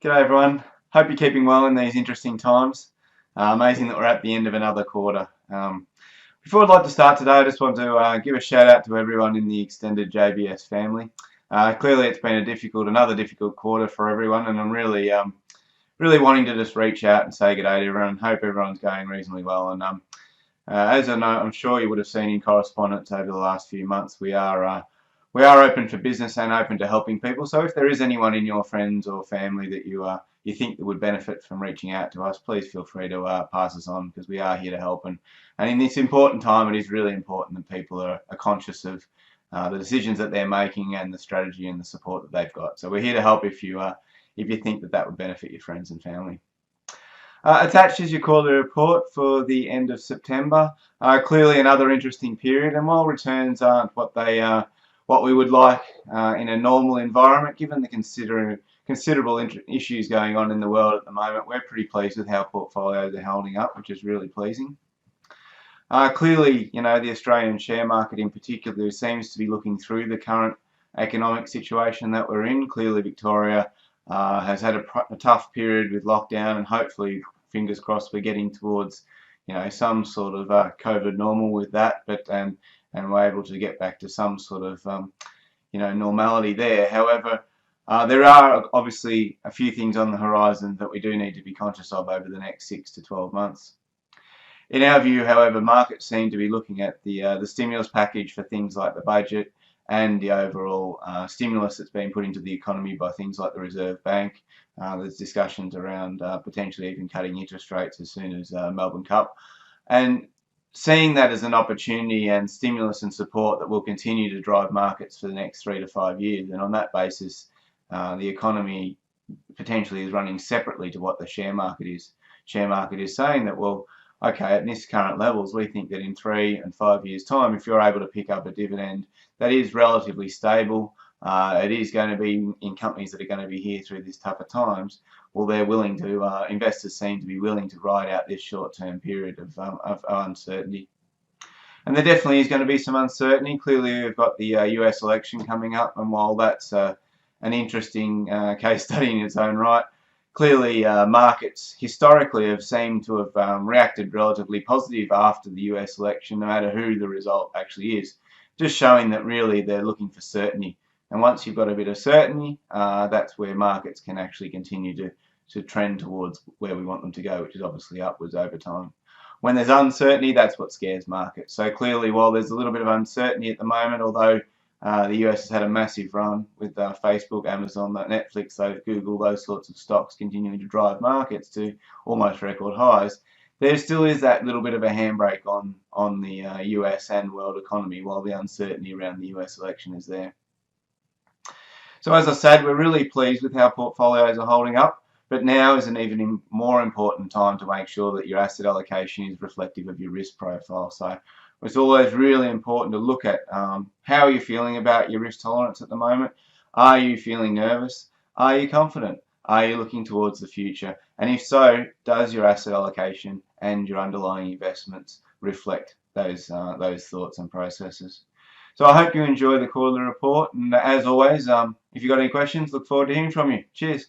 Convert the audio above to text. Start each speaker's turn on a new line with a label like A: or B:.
A: G'day everyone. Hope you're keeping well in these interesting times. Amazing that we're at the end of another quarter. Before I'd like to start today, I just want to give a shout out to everyone in the extended JBS family. Clearly it's been another difficult quarter for everyone, and I'm really wanting to just reach out and say good day to everyone and hope everyone's going reasonably well. And as I know, I'm sure you would have seen in correspondence over the last few months, we are open for business and open to helping people. So if there is anyone in your friends or family that you think that would benefit from reaching out to us, please feel free to pass us on, because we are here to help. And in this important time, it is really important that people are conscious of the decisions that they're making and the strategy and the support that they've got. So we're here to help if you think that would benefit your friends and family. Attached is your quarterly report for the end of September. Clearly another interesting period, and while returns aren't what we would like in a normal environment, given the considerable issues going on in the world at the moment, we're pretty pleased with how portfolios are holding up, which is really pleasing. Clearly, the Australian share market in particular seems to be looking through the current economic situation that we're in. Clearly, Victoria has had a tough period with lockdown, and hopefully, fingers crossed, we're getting towards some sort of COVID normal with that, and we're able to get back to some sort of normality there. However, there are obviously a few things on the horizon that we do need to be conscious of over the next 6 to 12 months. In our view, however, markets seem to be looking at the stimulus package for things like the budget and the overall stimulus that's been put into the economy by things like the Reserve Bank. There's discussions around potentially even cutting interest rates as soon as Melbourne Cup. And seeing that as an opportunity and stimulus and support that will continue to drive markets for the next 3 to 5 years. And on that basis, the economy potentially is running separately to what the share market is. Share market is saying that, well, okay, at this current levels, we think that in 3 and 5 years' time, if you're able to pick up a dividend that is relatively stable, it is going to be in companies that are going to be here through these tougher times. Well, they're willing to, investors seem to be willing to ride out this short-term period of uncertainty. And there definitely is going to be some uncertainty. Clearly, we've got the US election coming up, and while that's an interesting case study in its own right, clearly markets historically have seemed to have reacted relatively positive after the US election, no matter who the result actually is, just showing that really they're looking for certainty. And once you've got a bit of certainty, that's where markets can actually continue to trend towards where we want them to go, which is obviously upwards over time. When there's uncertainty, that's what scares markets. So clearly, while there's a little bit of uncertainty at the moment, although the US has had a massive run with Facebook, Amazon, Netflix, Google, those sorts of stocks continuing to drive markets to almost record highs, there still is that little bit of a handbrake on the US and world economy while the uncertainty around the US election is there. So as I said, we're really pleased with how portfolios are holding up, but now is an even more important time to make sure that your asset allocation is reflective of your risk profile. So it's always really important to look at how are you feeling about your risk tolerance at the moment. Are you feeling nervous? Are you confident? Are you looking towards the future? And if so, does your asset allocation and your underlying investments reflect those thoughts and processes? So I hope you enjoy the quarterly report, and as always, if you've got any questions, look forward to hearing from you. Cheers.